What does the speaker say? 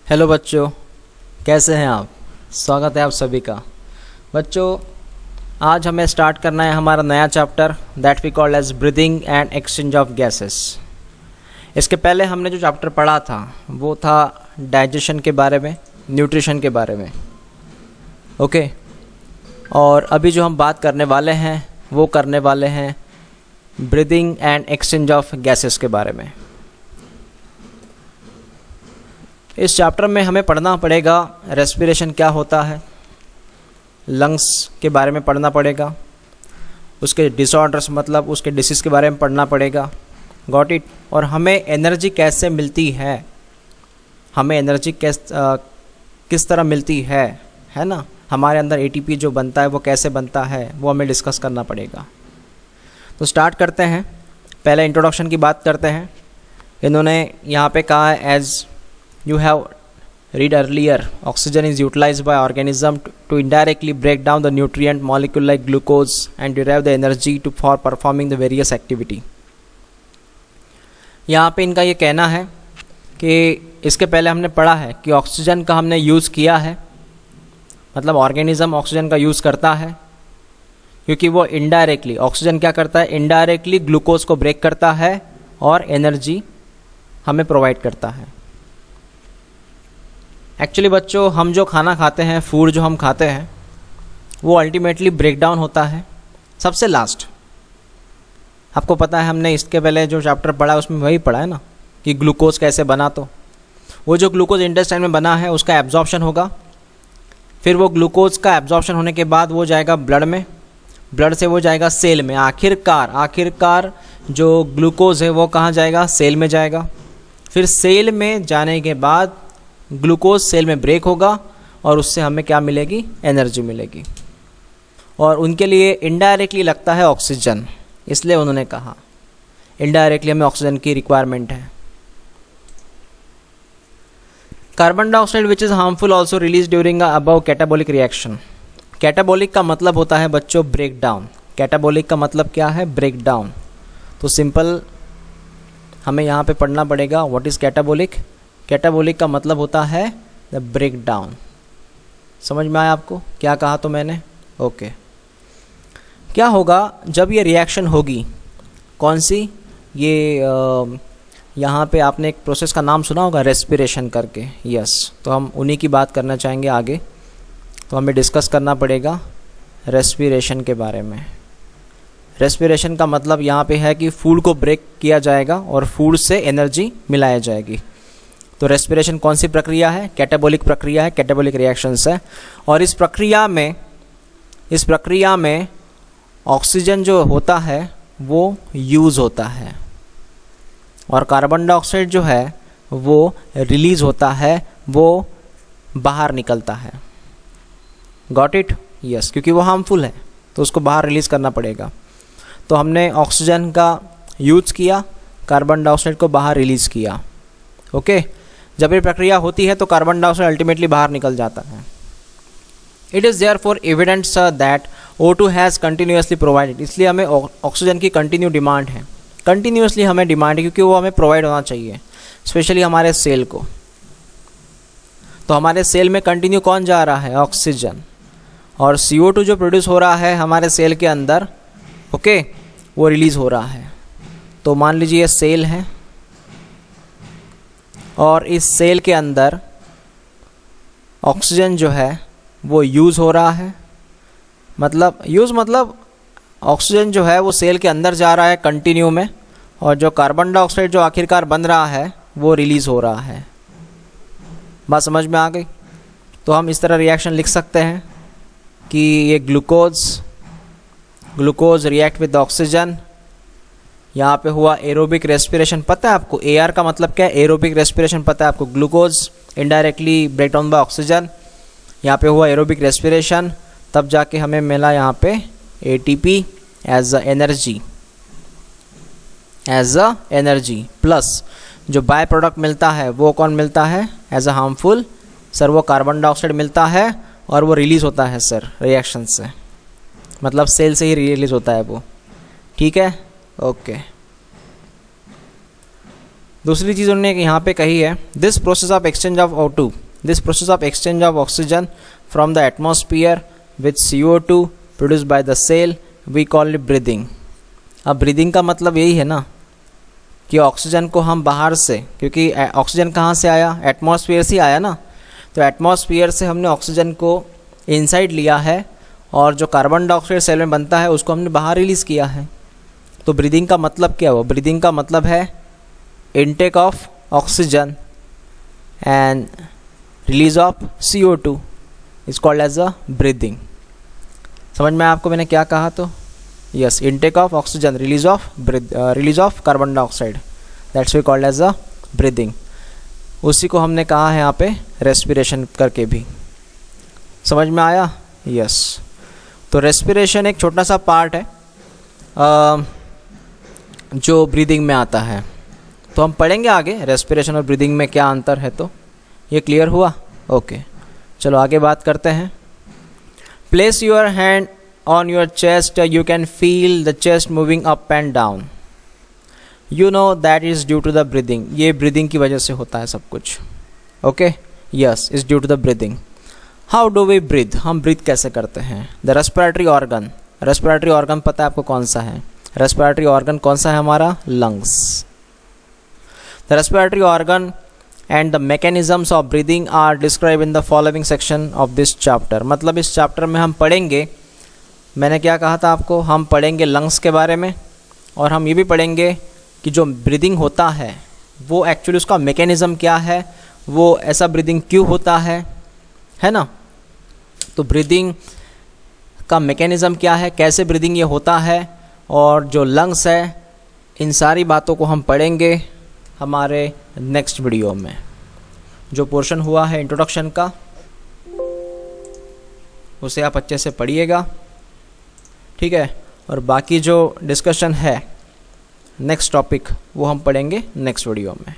Hello बच्चों, कैसे हैं आप। स्वागत है आप सभी का। बच्चों, आज हमें स्टार्ट करना है हमारा नया chapter that we called as breathing and exchange of gases. इसके पहले हमने जो चैप्टर पढ़ा था वो था डाइजेशन के बारे में, न्यूट्रिशन के बारे में। ओके, और अभी जो हम बात करने वाले हैं वो करने वाले हैं breathing and exchange of gases के बारे में। इस चैप्टर में हमें पढ़ना पड़ेगा रेस्पिरेशन क्या होता है, लंग्स के बारे में पढ़ना पड़ेगा, उसके डिसऑर्डर्स मतलब उसके डिसीज़ के बारे में पढ़ना पड़ेगा। Got it. और हमें एनर्जी कैसे मिलती है, हमें एनर्जी किस तरह मिलती है ना, हमारे अंदर एटीपी जो बनता है वो कैसे बनता है वो हमें डिस्कस करना पड़ेगा। तो स्टार्ट करते हैं। पहले इंट्रोडक्शन की बात करते हैं। इन्होंने यहाँ पे कहा है as you have read earlier, oxygen is utilized by organism to indirectly break down the nutrient molecule like glucose and derive the energy for performing the various activity। यहाँ पे इनका ये कहना है कि इसके पहले हमने पढ़ा है कि ऑक्सीजन का हमने यूज़ किया है, मतलब ऑर्गेनिज्म ऑक्सीजन का यूज़ करता है क्योंकि वो इनडायरेक्टली, ऑक्सीजन क्या करता है, इनडायरेक्टली ग्लूकोज को ब्रेक करता है और एनर्जी हमें प्रोवाइड करता है। एक्चुअली बच्चों, हम जो खाना खाते हैं, फूड जो हम खाते हैं वो अल्टीमेटली ब्रेक डाउन होता है सबसे लास्ट। आपको पता है हमने इसके पहले जो चैप्टर पढ़ा है उसमें वही पढ़ा है ना कि ग्लूकोज कैसे बना। तो वो जो ग्लूकोज इंटेस्टाइन में बना है उसका एब्जॉर्प्शन होगा, फिर वो ग्लूकोज का एब्जॉर्प्शन होने के बाद वो जाएगा ब्लड में, ब्लड से वो जाएगा सेल में। आखिरकार जो ग्लूकोज है वो कहाँ जाएगा, सेल में जाएगा। फिर सेल में जाने के बाद ग्लूकोज सेल में ब्रेक होगा और उससे हमें क्या मिलेगी, एनर्जी मिलेगी। और उनके लिए इनडायरेक्टली लगता है ऑक्सीजन, इसलिए उन्होंने कहा इनडायरेक्टली हमें ऑक्सीजन की रिक्वायरमेंट है। Carbon dioxide which is harmful also release during above catabolic reaction. Catabolic का मतलब होता है बच्चों ब्रेक डाउन। कैटाबोलिक का मतलब क्या है, ब्रेक डाउन। तो सिंपल हमें यहाँ पे पढ़ना पड़ेगा व्हाट इज़ कैटाबोलिक। कैटाबोलिक का मतलब होता है द ब्रेक डाउन। समझ में आया आपको क्या कहा तो मैंने। ओके, क्या होगा जब ये रिएक्शन होगी, कौन सी, ये यहाँ पे आपने एक प्रोसेस का नाम सुना होगा रेस्पिरेशन करके। यस, तो हम उन्हीं की बात करना चाहेंगे आगे। तो हमें डिस्कस करना पड़ेगा रेस्पिरेशन के बारे में। रेस्पिरेशन का मतलब यहाँ पे है कि फूड को ब्रेक किया जाएगा और फूड से एनर्जी मिलाई जाएगी। तो रेस्पिरेशन कौन सी प्रक्रिया है, कैटाबोलिक प्रक्रिया है, कैटाबोलिक रिएक्शंस है। और इस प्रक्रिया में ऑक्सीजन जो होता है वो यूज़ होता है और कार्बन डाइऑक्साइड जो है वो रिलीज़ होता है, वो बाहर निकलता है। Got it. यस, क्योंकि वो हार्मफुल है तो उसको बाहर रिलीज़ करना पड़ेगा। तो हमने ऑक्सीजन का यूज़ किया, कार्बन डाइऑक्साइड को बाहर रिलीज़ किया। ओके, जब ये प्रक्रिया होती है तो कार्बन डाइऑक्साइड अल्टीमेटली बाहर निकल जाता है। It is there for evidence that O2 has continuously provided. इसलिए हमें ऑक्सीजन की कंटिन्यू डिमांड है, कंटिन्यूसली हमें डिमांड है क्योंकि वो हमें प्रोवाइड होना चाहिए, स्पेशली हमारे सेल को। तो हमारे सेल में कंटिन्यू कौन जा रहा है, ऑक्सीजन। और CO2 जो प्रोड्यूस हो रहा है हमारे सेल के अंदर, ओके, वो रिलीज़ हो रहा है। तो मान लीजिए ये सेल है और इस सेल के अंदर ऑक्सीजन जो है वो यूज़ हो रहा है। मतलब ऑक्सीजन जो है वो सेल के अंदर जा रहा है कंटिन्यू में, और जो कार्बन डाइऑक्साइड जो आखिरकार बन रहा है वो रिलीज़ हो रहा है। बात समझ में आ गई। तो हम इस तरह रिएक्शन लिख सकते हैं कि ये ग्लूकोज रिएक्ट विद ऑक्सीजन। यहाँ पे हुआ एरोबिक रेस्पिरेशन। पता है आपको AR का मतलब क्या है, एरोबिक रेस्पिरेशन पता है आपको, glucose indirectly break down by oxygen. यहाँ पे हुआ एरोबिक रेस्पिरेशन, तब जाके हमें मिला यहाँ पे ATP as a energy plus जो बाय प्रोडक्ट मिलता है वो कौन मिलता है, एज अ हार्मफुल सर, वो कार्बन डाइऑक्साइड मिलता है और वो रिलीज़ होता है सर रिएक्शन से, मतलब सेल से ही रिलीज़ होता है वो। ठीक है, ओके। दूसरी चीज़ उन्होंने यहाँ पे कही है, this process of exchange of O2, this process of exchange of oxygen from the atmosphere with CO2 produce by the cell we call it breathing. अब ब्रीदिंग का मतलब यही है ना कि ऑक्सीजन को हम बाहर से, क्योंकि ऑक्सीजन कहाँ से आया, एटमॉस्फेयर से आया ना, तो एटमॉस्फेयर से हमने ऑक्सीजन को इनसाइड लिया है और जो कार्बन डाइऑक्साइड सेल में बनता है उसको हमने बाहर रिलीज़ किया है। तो ब्रीदिंग का मतलब क्या हुआ, ब्रीदिंग का मतलब है intake of oxygen and release of CO2 is called as a breathing. समझ में आपको मैंने क्या कहा, तो yes, intake of oxygen, release of carbon dioxide, that's we called as a breathing. उसी को हमने कहा है यहाँ पे रेस्पिरेशन करके भी। समझ में आया? यस। तो रेस्पिरेशन एक छोटा सा पार्ट है जो ब्रीदिंग में आता है। तो हम पढ़ेंगे आगे रेस्पिरेशन और ब्रीदिंग में क्या अंतर है। तो ये क्लियर हुआ? ओके, चलो आगे बात करते हैं। Place your hand on your chest, you can feel the chest moving up and down, you know that is due to the breathing. ये ब्रीदिंग की वजह से होता है सब कुछ। Okay, yes, is due to the breathing. How do we breathe, हम breathe कैसे करते हैं। The respiratory organ, respiratory organ पता है आपको कौन सा है? रेस्पिरेटरी ऑर्गन कौन सा है हमारा? Lungs. The respiratory organ and the mechanisms of breathing are describe in the following section of this chapter. मतलब इस चैप्टर में हम पढ़ेंगे, मैंने क्या कहा था आपको, हम पढ़ेंगे लंग्स के बारे में और हम ये भी पढ़ेंगे कि जो ब्रीदिंग होता है वो एक्चुअली उसका मैकेनिज़्म क्या है, वो ऐसा ब्रीदिंग क्यों होता है ना। तो ब्रीदिंग का मैकेनिज़्म क्या है, कैसे ब्रीदिंग ये होता है, और जो लंग्स है, इन सारी बातों को हम पढ़ेंगे हमारे नेक्स्ट वीडियो में। जो पोर्शन हुआ है इंट्रोडक्शन का उसे आप अच्छे से पढ़िएगा, ठीक है। और बाकी जो डिस्कशन है नेक्स्ट टॉपिक वो हम पढ़ेंगे नेक्स्ट वीडियो में।